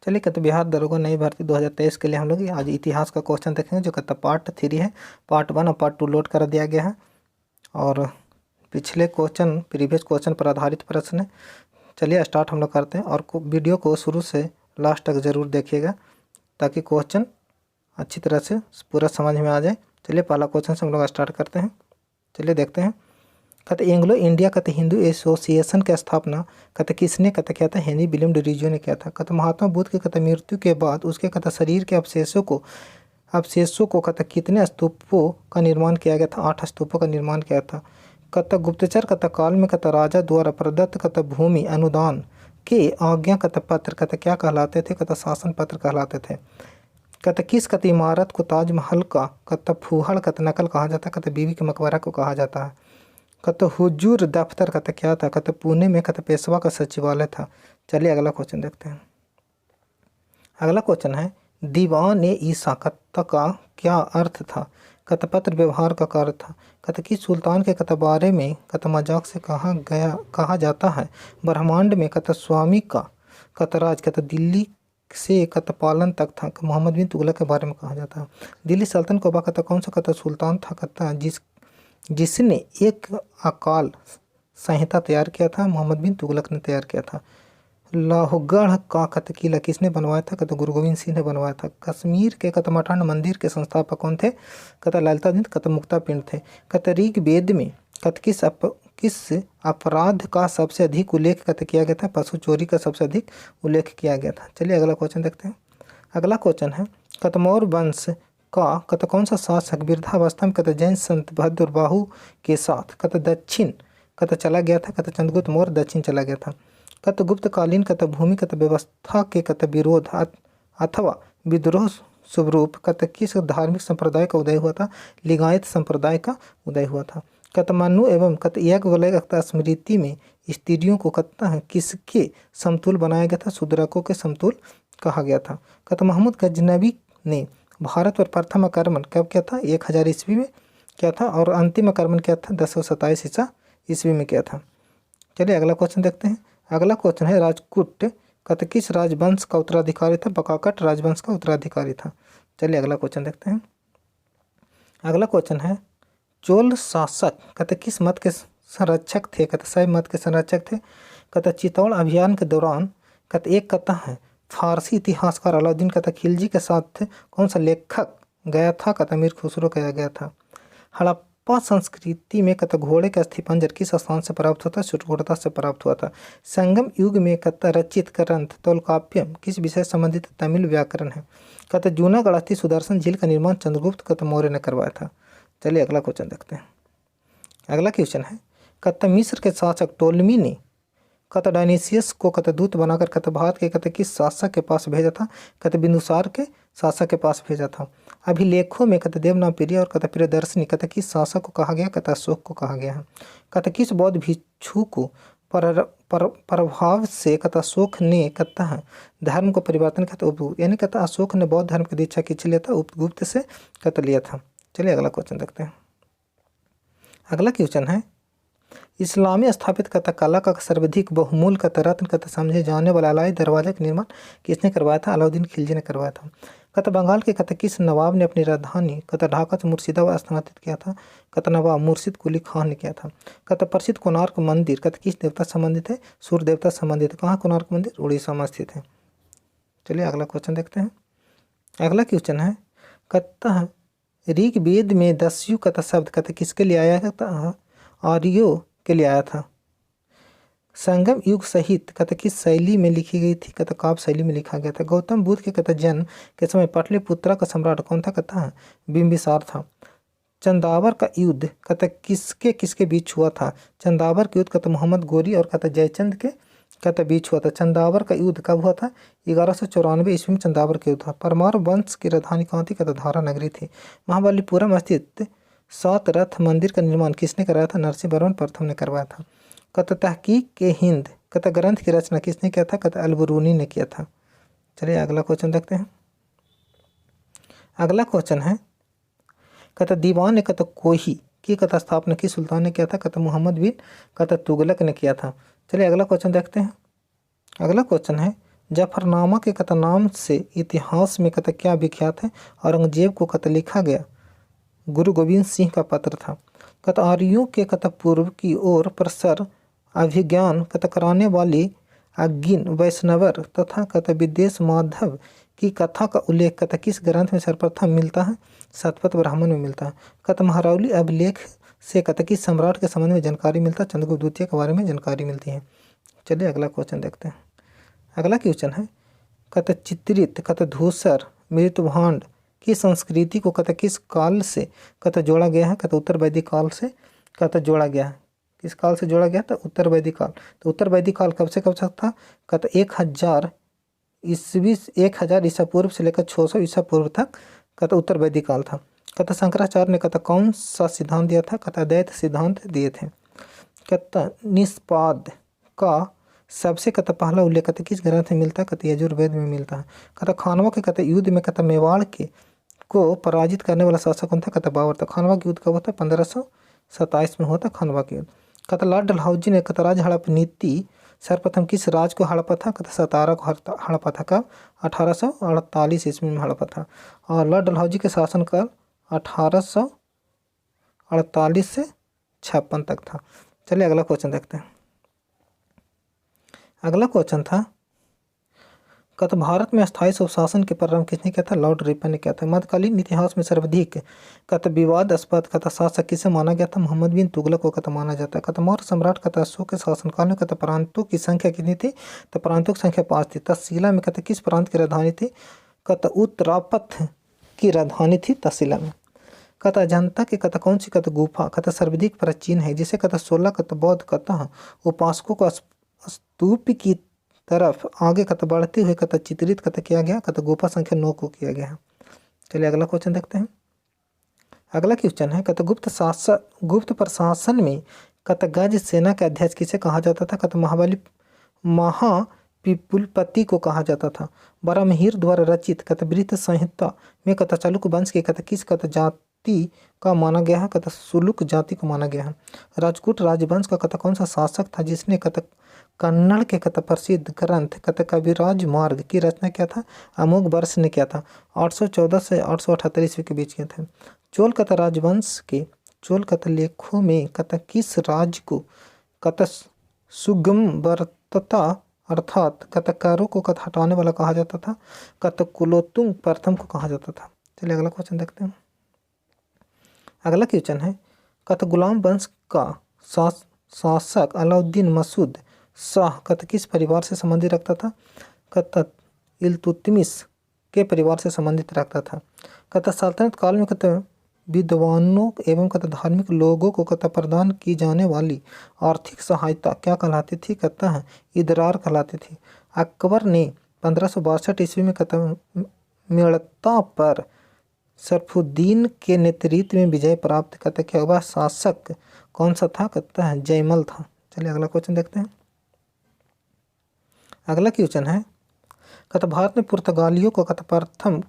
चलिए कहते बिहार दरोगा नई भर्ती 2023 के लिए हम लोग आज इतिहास का क्वेश्चन देखेंगे, जो कहता पार्ट 3 है। पार्ट 1 और पार्ट 2 लोड कर दिया गया है और पिछले क्वेश्चन प्रीवियस क्वेश्चन पर आधारित प्रश्न है। चलिए स्टार्ट हम लोग करते हैं और वीडियो को शुरू से लास्ट तक ज़रूर देखिएगा ताकि क्वेश्चन अच्छी तरह से पूरा समझ में आ जाए। चलिए पहला क्वेश्चन से हम लोग स्टार्ट करते हैं। चलिए देखते हैं। कहते एंग्लो इंडिया कहते हिंदू एसोसिएशन की स्थापना कहते किसने कहते किया था? हेनरी विलियम डिरीजो ने किया था। कहते महात्मा बुद्ध के कहते मृत्यु के बाद उसके कहते शरीर के अवशेषों को कहते कितने स्तूपों का निर्माण किया गया था? 8 स्तूपों का निर्माण किया था। कहते गुप्तचर कहते काल में कहते राजा द्वारा प्रदत्त कहते भूमि अनुदान के आज्ञा कहते पत्र कहते क्या कहलाते थे? कहते शासन पत्र कहलाते थे। कहते किस कहते इमारत को ताजमहल का कहते फूहड़ कहते नकल कहा जाता है? कहते बीबी के मकबरा को कहा जाता है। कहते हुजूर दफ्तर कहते क्या था? कहते पुणे में कहते पेशवा का सचिवालय था। चलिए अगला क्वेश्चन देखते हैं। अगला क्वेश्चन है दीवान ए ईसा कहते का क्या अर्थ था? कहते पत्र व्यवहार का कार्य था। कहते किस सुल्तान के कहते बारे में कहते मजाक से कहा जाता है? ब्रह्मांड में कहते स्वामी का कहते राज कहते दिल्ली से कहते पालन तक था। मोहम्मद बिन तुगलक के बारे में कहा जाता है। दिल्ली सल्तनत को कहते कौन सा कहते सुल्तान था कहता जिसने एक अकाल संहिता तैयार किया था? मोहम्मद बिन तुगलक ने तैयार किया था। लाहौगढ़ का कहते किला किसने बनवाया था? कहते गुरु गोविंद सिंह ने बनवाया था। कश्मीर के कहते मठान मंदिर के संस्थापक कौन थे? कहते ललितादित्य कहते मुक्तापिंड थे। कहते ऋग्वेद में कहते किस अपराध का सबसे अधिक उल्लेख कहते किया गया था? पशु चोरी का सबसे अधिक उल्लेख किया गया था। चलिए अगला क्वेश्चन देखते हैं। अगला क्वेश्चन है कहते मौर्य वंश का कहते कौन सा शासक वृद्धावस्था में कहते जैन संत भद्रबाहु के साथ कहते दक्षिण कहते चला गया था? कहते चंद्रगुप्त मौर्य दक्षिण चला गया था। कहते गुप्तकालीन कहते भूमि कहते व्यवस्था के कहते विरोध अथवा विद्रोह स्वरूप कहते किस धार्मिक संप्रदाय का उदय हुआ था? लिंगायत संप्रदाय का उदय हुआ था। कहते मनु एवं कहते याज्ञवल्क्य कहते स्मृति में स्त्रियों को कहते हैं किसके समतुल बनाया गया था? शूद्रकों के समतुल कहा गया था। कहते मोहम्मद गजनबी ने भारत पर प्रथम आक्रमण कब किया था? 1000 ईस्वी में किया था और अंतिम आक्रमण क्या था? 1027 ईस्वी में किया था। चलिए अगला क्वेश्चन देखते हैं। अगला क्वेश्चन है राजपूत कहते किस राजवंश का उत्तराधिकारी था? बकाकट राजवंश का उत्तराधिकारी था। चलिए अगला क्वेश्चन देखते हैं। अगला क्वेश्चन है चोल शासक कहते किस मत के संरक्षक थे? कहते शैव मत के संरक्षक थे। कहते चित्तौड़ अभियान के दौरान कहते एक कथा है फारसी इतिहासकार अलाउद्दीन कहते खिलजी के साथ कौन सा लेखक गया था? कहते मीर खुसरो गया था। हड़प्पा संस्कृति में कहते घोड़े का अस्थिपंजर किस स्थान से प्राप्त होता है? चित्रकूटता से प्राप्त हुआ था। संगम युग में कहते रचित ग्रंथ तोलकाप्यम किस विषय से संबंधित? तमिल व्याकरण है। कहते जूनागढ़ अस्थि सुदर्शन झील का निर्माण चंद्रगुप्त कहते मौर्य ने करवाया था। चलिए अगला क्वेश्चन देखते हैं। अगला क्वेश्चन है कहते मिस्र के शासक टोलमी ने कहते डायनिसियस को कहते दूत बनाकर कहते भारत के कहते किस शासक के पास भेजा था? कहते बिंदुसार के शासक के पास भेजा था। अभिलेखों में कहते देवनागरी और कहते प्रियदर्शनी कहते किस शासक को कहा गया? कहते अशोक को कहा गया है। कहते किस बौद्ध भिक्षु को प्रभाव से कहते अशोक ने कहता है धर्म को परिवर्तन कहते यानी कहते अशोक ने बौद्ध धर्म की दीक्षा किससे लिया था? उपगुप्त से कहते लिया था। चलिए अगला क्वेश्चन देखते हैं। अगला क्वेश्चन है इस्लामी स्थापित कहता कला का सर्वाधिक बहुमूल कहता रत्न कहता समझे जाने वाला अलाई दरवाजा का निर्माण किसने करवाया था? अलाउद्दीन खिलजी ने करवाया था। कहता बंगाल के कहता किस नवाब ने अपनी राजधानी कहता ढाका से मुर्शिदाबाद स्थानांतरित किया था? कहता नवाब मुर्शिद कुली खान ने किया था। कहता प्रसिद्ध कोणार्क मंदिर कहता किस देवता से संबंधित है? सूर्य देवता से संबंधित है। कहाँ कोणार्क मंदिर? उड़ीसा में स्थित है। चलिए अगला क्वेश्चन देखते हैं। अगला क्वेश्चन है कहता ऋग्वेद में दस्यु कहता शब्द कहता किसके लिए आया? कहता आर्यों के लिए आया था। संगम युग सहित कहते किस शैली में लिखी गई थी? कहते काव्य शैली में लिखा गया था। गौतम बुद्ध के कहते जन्म के समय पाटलिपुत्रा का सम्राट कौन था? कहता बिंबिसार था। चंदावर का युद्ध कहते किसके बीच हुआ था? चंदावर का युद्ध कहते मोहम्मद गोरी और कहते जयचंद के कहते बीच हुआ था। चंदावर का युद्ध कब हुआ था? 1194 ईस्वी में चंदावर का युद्ध था। परमार वंश की राजधानी कहाँ थी? कहते धारा नगरी थी। महाबलीपुरम स्थित 7 रथ मंदिर का निर्माण किसने कराया था? नरसिंह वर्मन प्रथम ने करवाया था। कहते तहकीक के हिंद कहते ग्रंथ की रचना किसने किया था? कहते अलबरूनी ने किया था। चलिए अगला क्वेश्चन देखते हैं। अगला क्वेश्चन है कहते दीवान कहते कोही की कहते स्थापना किस सुल्तान ने किया था? कहते मोहम्मद बिन कहते तुगलक ने किया था। चलिए अगला क्वेश्चन देखते हैं। अगला क्वेश्चन है जफरनामा के कथा नाम से इतिहास में कथा क्या विख्यात है? औरंगजेब को कथा लिखा गया गुरु गोविंद सिंह का पत्र था। कथा आर्यों के कथा पूर्व की ओर प्रसर अभिज्ञान कथा कराने वाली अज्ञिन वैष्णवर तथा कथा विदेश माधव की कथा का उल्लेख कथा किस ग्रंथ में सर्वप्रथम मिलता है? शतपथ ब्राह्मण में मिलता है। कथा महरौली अभिलेख से कथा किस सम्राट के संबंध में जानकारी मिलता है? चंद्रगुप्त द्वितीय के बारे में जानकारी मिलती है। चलिए अगला क्वेश्चन देखते हैं। अगला क्वेश्चन है कथा चित्रित कथा धूसर मृतभांड की संस्कृति को कथा किस काल से कथा जोड़ा गया है? कथा उत्तर वैदिक काल से कथा जोड़ा गया है। किस काल से जोड़ा गया था? उत्तर वैदिक काल। तो उत्तर वैदिक काल कब से कब तक था? कथा 1000 ईसा पूर्व से लेकर 600 ईसा पूर्व तक कथा उत्तर वैदिक काल था। कथा शंकराचार्य ने कथा कौन सा सिद्धांत दिया था? कथा अद्वैत सिद्धांत दिए थे। कथा निष्पाद का सबसे कथा पहला उल्लेख कथा किस ग्रंथ में मिलता है? कथा यजुर्वेद में मिलता है। कथा खानवा के कथा युद्ध में कथा मेवाड़ के को पराजित करने वाला शासक कौन था? कथा बाबर था। खानवा के युद्ध कब होता है? 1527 में होता खानवा के युद्ध। कथा लॉर्ड डलहौजी ने कथा राज हड़प नीति सर्वप्रथम किस राज को हड़पा था? कथा सतारा को हड़पा था। कब? 1848 ईस्वी में हड़पा था। और लॉर्ड डलहौजी के शासनकाल 1848 से 56 तक था। चलिए अगला क्वेश्चन देखते हैं। अगला क्वेश्चन था कथा भारत में स्थायी स्वशासन के प्रारंभ किसने किया था? लॉर्ड रिपन ने किया था। मध्यकालीन इतिहास में सर्वाधिक कथा विवादास्पद कथा शासक किसे माना गया था? मोहम्मद बिन तुगलक को कथा माना जाता है। कथा मौर्य सम्राट कथा अशोक के शासनकाल में कथा प्रांतों की संख्या कितनी थी? तो प्रांतों की संख्या 5 थी। तक्षशिला में कथा किस प्रांत की राजधानी थी? कथा उत्तरापथ की राजधानी थी तक्षशिला में। कथा अजंता की कथा कौन सी कथा गुफा कथा सर्वाधिक प्राचीन है, जिसे कथा 16 कथा बौद्ध कथा उपासकों को स्तूप की तरफ आगे कथा बढ़ते हुए कथा चित्रित कथा किया गया? कथा गुफा संख्या 9 को किया गया है। चलिए अगला क्वेश्चन देखते हैं। अगला क्वेश्चन है कथा गुप्त प्रशासन में कथा गज सेना के अध्यक्ष किसे कहा जाता था? कथा महापिपुलपति को कहा जाता था। बराहमिहिर द्वारा रचित कथा वृत्त संहिता में कथा चालुक्य वंश की कथा किस कथा जाति का माना गया है? कथा सुलुक जाति को माना गया है। राजपूत राजवंश का कथा कौन सा शासक था जिसने कथा कन्नड़ के कथा प्रसिद्ध ग्रंथ कथा कविराज मार्ग की रचना किया था? अमोघ वर्ष ने किया था। 814 से 878 ईस्वी के बीच किए थे। चोल कथा राजवंश के चोल कथा लेखों में कथा किस राज्य को कथा सुगमवर्तता अर्थात कथा कारों को कथा हटाने वाला कहा जाता था? कथा कुलोत्तुंग प्रथम को कहा जाता था। चलिए अगला क्वेश्चन देखते हैं। अगला क्वेश्चन है कथा गुलाम वंश का शासक अलाउद्दीन मसूद शाह कथा किस परिवार से संबंधित रखता था? कथा इल्तुतमिश के परिवार से संबंधित रखता था। कथा सल्तनत काल में कथा विद्वानों एवं कथा धार्मिक लोगों को कथा प्रदान की जाने वाली आर्थिक सहायता क्या कहलाती थी? कथा इदरार कहलाती थी। अकबर ने 1562 ईस्वी में कथा मेड़ता पर सरफुद्दीन के नेतृत्व में विजय प्राप्त कथा किया हुआ शासक कौन सा था? कथा जयमल था। चलिए अगला क्वेश्चन देखते हैं। अगला क्वेश्चन है कथा भारत में पुर्तगालियों को कथा प्रथम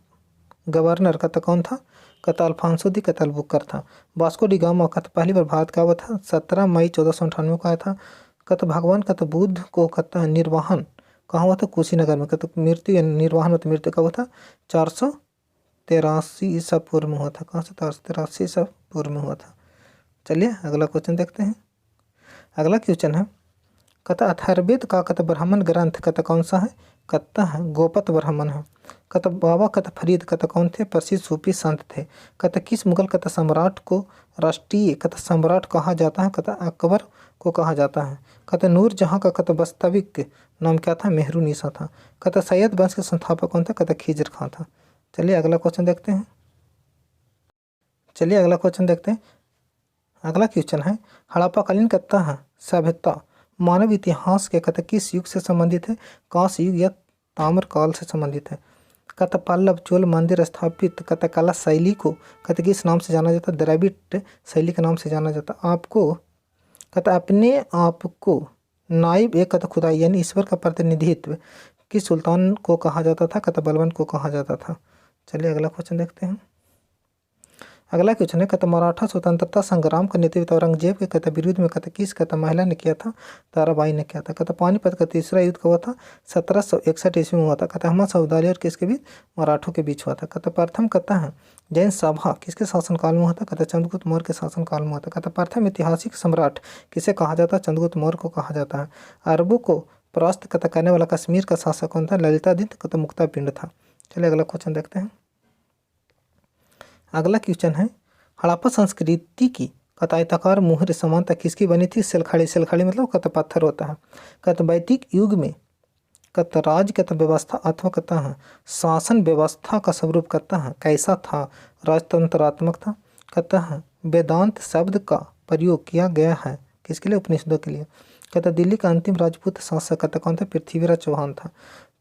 गवर्नर कथा कौन था? कथा अल्फांसो दी कथलबुकर था। वास्को डी गामा कथा पहली बार भारत का हुआ था 17 मई 1498 को आया था। कथा भगवान कथा बुद्ध को कथा निर्वाहन कहाँ हुआ था? कुशीनगर में। कथा मृत्यु या निर्वाहन होता मृत्यु का हुआ था 483 ईसा पूर्व में हुआ था। कहाँ से? 483 ईसा पूर्व में हुआ था। चलिए अगला क्वेश्चन देखते हैं। अगला क्वेश्चन है कथा अथर्ववेद का कथा ब्राह्मण ग्रंथ कथा कौन सा है? कथा गोपत ब्राह्मण है। कथा बाबा कथा फरीद कथा कौन थे? प्रसिद्ध सूफी संत थे। कथा किस मुगल कथा सम्राट को राष्ट्रीय कथा सम्राट कहा जाता है? कथा अकबर को कहा जाता है। कथा नूरजहाँ का कथा वास्तविक नाम क्या था? मेहरुनिसा था। कथा सैयद वंश के संस्थापक कौन था? कथा खिजर खां था। चलिए अगला क्वेश्चन देखते हैं। अगला क्वेश्चन है हड़प्पाकालीन कथा सभ्यता मानव इतिहास के कथा किस युग से संबंधित है? कांस्य युग या ताम्रकाल से संबंधित है। कथा पल्लव चोल मंदिर स्थापित कथा कला शैली को कथा किस नाम से जाना जाता? द्रविड़ शैली के नाम से जाना जाता। आपको कथा अपने आप को नाइब एक कथा खुदाई यानी ईश्वर का प्रतिनिधित्व किस सुल्तान को कहा जाता था? कथा बलबन को कहा जाता था। चलिए अगला क्वेश्चन देखते हैं। अगला क्वेश्चन है कहता मराठा स्वतंत्रता संग्राम का नेतृत्व औरंगजेब के कहता विरुद्ध में कहता किस कहता महिला ने किया था, ताराबाई ने किया था। कहता पानीपत का तीसरा युद्ध कब हुआ था, 1761 ईस्वी में हुआ था। कहता अहमद शाह अब्दाली और किसके बीच, मराठों के बीच हुआ था। कहता प्रथम कहता है जैन सभा किसके शासनकाल में हुआ था, कहता चंद्रगुप्त मौर्य के शासनकाल में हुआ था। कहता प्रथम ऐतिहासिक सम्राट किसे कहा जाता है, चंद्रगुप्त मौर्य को कहा जाता है। अरबों को परास्त कहता करने वाला कश्मीर का शासक कौन था, ललितादित्य कहता मुक्तापिंड था। चलिए अगला क्वेश्चन देखते हैं। अगला क्वेश्चन है हड़प्पा संस्कृति की कतायताकार मुहर समानता किसकी बनी थी, सिलखड़ी। सिलखड़ी मतलब कहता पत्थर होता है। कहता वैदिक युग में कहता राज कहता व्यवस्था अथवा कहता है शासन व्यवस्था का स्वरूप कहता है कैसा था, राजतंत्रात्मक था। कहता है वेदांत शब्द का प्रयोग किया गया है किसके लिए, उपनिषदों के लिए। कहता दिल्ली का अंतिम राजपूत शासक कहता कौन था, पृथ्वीराज चौहान था।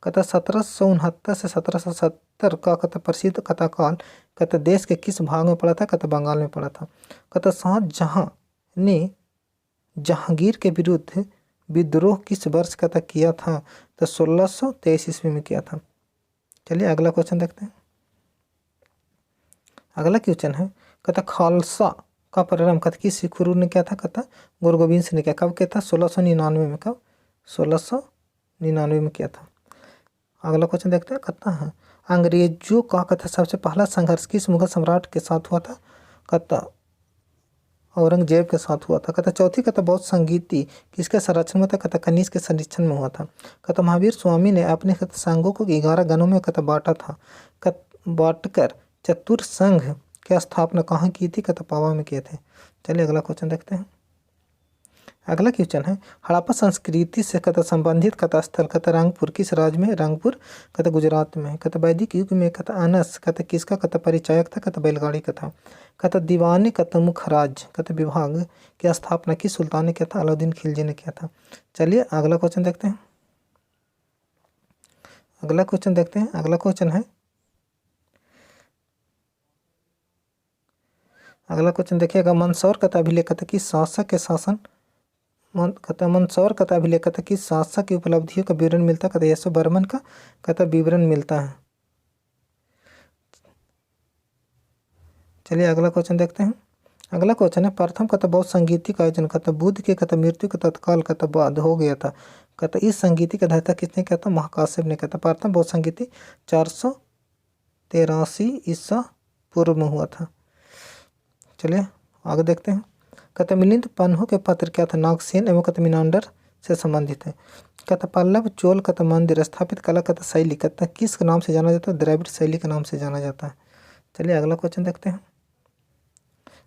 कहता 1769 से 1770 का कहता प्रसिद्ध कथाकाल कहता देश के किस भाग में पड़ा था, कहता बंगाल में पड़ा था। कहता शाहजहां ने जहांगीर के विरुद्ध विद्रोह किस वर्ष कहता किया था, तो 1623 ईस्वी में किया था। चलिए अगला क्वेश्चन देखते हैं। अगला क्वेश्चन है कहता खालसा का प्रारंभ कहता किस सिख गुरु ने किया था, कहता गुरु गोविंद सिंह ने किया। कब किया था, 1699 में। कब, 1699 में किया था। अगला क्वेश्चन देखते हैं। कहता है अंग्रेजों का कहता सबसे पहला संघर्ष किस मुगल सम्राट के साथ हुआ था, कहता औरंगजेब के साथ हुआ था। कहता चौथी कहता बौद्ध संगीति किसके संरक्षण में था, कहता कनिष्क के संरक्षण में हुआ था। कहता महावीर स्वामी ने अपने कहता संघों को 11 गणों में कहता बांटा था। बांटकर चतुर संघ की स्थापना कहाँ की थी, कहता पावा में किए थे। चलिए अगला क्वेश्चन देखते हैं। अगला क्वेश्चन है हड़प्पा संस्कृति से कहता संबंधित कहता स्थल कहता रंगपुर किस राज्य में, रंगपुर कहता गुजरात में। कहता वैदिक युग में कहता अनस कहता किसका कहता परिचायक था, कहता बैलगाड़ी का था। कहता दीवानी कहता मुख्य राज्य कहता विभाग की स्थापना किस सुल्तान ने किया था, अलाउद्दीन खिलजी ने किया था। चलिए अगला क्वेश्चन देखते हैं। अगला क्वेश्चन देखते हैं। अगला क्वेश्चन है अगला क्वेश्चन देखिएगा मंदसौर कहता अभिलेख कहता किस शासक के शासन कहता मंदसौर कहता अभिलेख कहता किस शासक की उपलब्धियों का विवरण मिलता है, कहता यशो बर्मन का कहता विवरण मिलता है। चलिए अगला क्वेश्चन देखते हैं। अगला क्वेश्चन है प्रथम कहता बौद्ध संगीति का आयोजन कहता बुद्ध के कहता मृत्यु के तत्काल कहता बाद हो गया था। कहता इस संगीति का धाता किसने किया था, महाकाश्यप ने कहता। प्रथम बौद्ध संगीति 483 ईसा पूर्व में हुआ था। चलिए आगे देखते हैं। कहता मिलिंद पन्हों के पत्र क्या था, नागसेन एवं कहता मीनांडर से संबंधित है। कहता पल्लव चोल कहता मंदिर स्थापित कला कहता शैली कहता किस नाम से जाना जाता है, द्रविड़ शैली के नाम से जाना जाता है। चलिए अगला क्वेश्चन देखते हैं।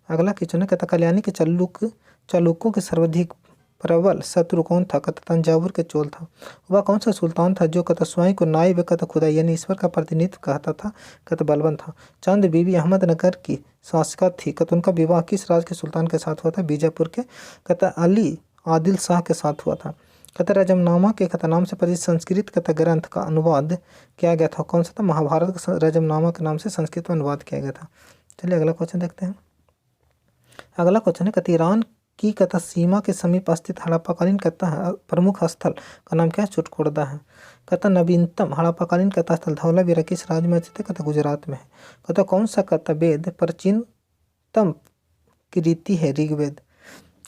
अगला क्वेश्चन है कहता कल्याणी के चालुक्यों के सर्वाधिक प्रबल शत्रु कौन था, कहता तंजावुर के चोल था। वह कौन सा सुल्तान था जो कहता स्वयं को नाई व कहता खुदा यानी ईश्वर का प्रतिनिधित्व कहता था, कहता बलबन था। चंद बीबी अहमदनगर की शासिका थी। कहता उनका विवाह किस राज्य के सुल्तान के साथ हुआ था, बीजापुर के कहता अली आदिल शाह के साथ हुआ था। कहता रजमनामा के कहता नाम से परिचित संस्कृत कहता ग्रंथ का अनुवाद किया गया था, कौन सा था, महाभारत का रजमनामा के नाम से संस्कृत में अनुवाद किया गया था। चलिए अगला क्वेश्चन देखते हैं। अगला क्वेश्चन है कहता ईरान की कहता सीमा के समीप स्थित हड़प्पाकालीन कहता है प्रमुख स्थल का नाम क्या है, चुटकुड़दा है। कहता नवीनतम हड़प्पाकालीन कहता स्थल धौलावीरा किस राज्य में स्थित है, कहता गुजरात में है। कहता कौन सा कहता वेद प्राचीनतम कृति है, ऋग्वेद।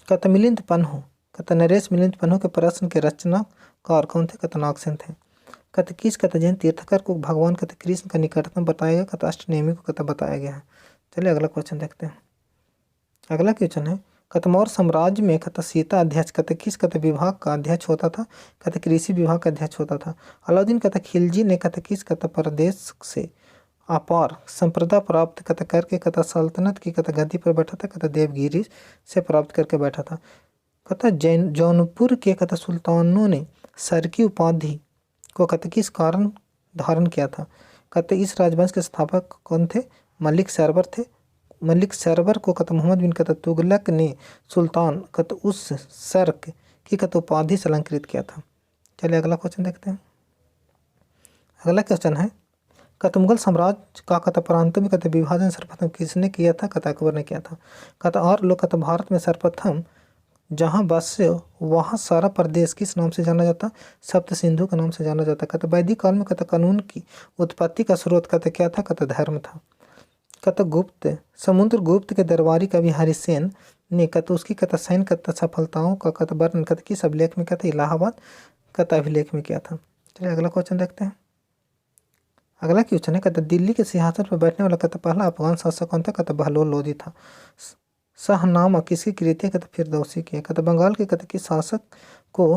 कहता मिलिंद पन्हो कहता नरेश मिलिंद पन्हो के प्रश्न के रचनाकार कौन थे, कहता नागसेन थे। कहता किस कहता जैन तीर्थकर को भगवान कहता कृष्ण का निकटतम बताया गया, कहता अष्टनेमी को कहता बताया गया है। चलिए अगला क्वेश्चन देखते हैं। अगला क्वेश्चन है कहता मौर्य साम्राज्य में कहता सीता अध्यक्ष कहता किस कहता विभाग का अध्यक्ष होता था, कहता कृषि विभाग का अध्यक्ष होता था। अलाउद्दीन कहता खिलजी ने कहता किस कहता प्रदेश से अपार संप्रदा प्राप्त कहता करके कहता सल्तनत की कहता गद्दी पर बैठा था, कहता देवगिरी से प्राप्त करके बैठा था। कहता जौनपुर के कहता सुल्तानों ने सर की उपाधि को कहता किस कारण धारण किया था, कहते इस राजवंश के स्थापक कौन थे, मलिक सरवर थे। मलिक सरवर को कहता मोहम्मद बिन कहता तुगलक ने सुल्तान कहता उस सर्क की कहता उपाधि से अलंकृत किया था। चलिए अगला क्वेश्चन देखते हैं। अगला क्वेश्चन है कहता मुगल साम्राज्य का कहता प्रांतों में कहता विभाजन सर्वप्रथम किसने किया था, कहता अकबर ने किया था। कहता और लोग कहता भारत में सर्वप्रथम जहाँ बसे वहाँ सारा प्रदेश किस नाम से जाना जाता, सप्त सिंधु के नाम से जाना जाता। कहता वैदिक काल में कहता कानून की उत्पत्ति का स्रोत कहता क्या था, कहता धर्म था। कत गुप्त समुद्रगुप्त के दरबारी कवि हरिसेन ने कत उसकी कत सैन्य कत सफलताओं का कत वर्णन कत किस अभिलेख में कत इलाहाबाद कत अभिलेख में किया था। चलिए अगला क्वेश्चन देखते हैं। अगला क्वेश्चन है कत दिल्ली के सिंहासन पर बैठने वाला कत पहला अफगान शासक कौन था। कत बहलोल लोधी था। शाहनामा किसकी कृति है। कत फिरदौसी की है। कत बंगाल के कत किस शासक को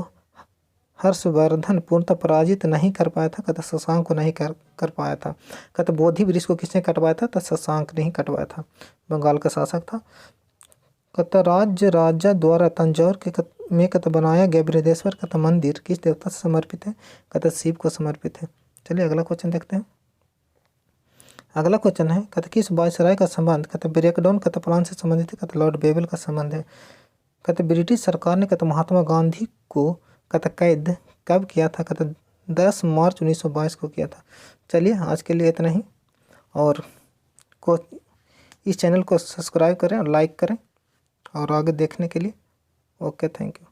हर्षवर्धन पूर्णतः पराजित नहीं कर पाया था। कत शशांक को नहीं कर पाया था। कत बोधि वृक्ष को किसने कटवाया था। तो शशांक ने ही कटवाया था, बंगाल का शासक था। कत राज्य राजा द्वारा तंजौर के में कत बनाया गया बृहदेश्वर कत मंदिर किस देवता से समर्पित है। कत शिव को समर्पित है। चलिए अगला क्वेश्चन देखते हैं। अगला क्वेश्चन है कत किस वायसराय का संबंध कत ब्रेकडाउन कत प्लान से संबंधित है। कत लॉर्ड बेबल का संबंध है। कत ब्रिटिश सरकार ने कत महात्मा गांधी को कत कैद कब किया था। कत 10 मार्च 1922 को किया था। चलिए आज के लिए इतना ही, और इस चैनल को सब्सक्राइब करें और लाइक करें और आगे देखने के लिए ओके, थैंक यू।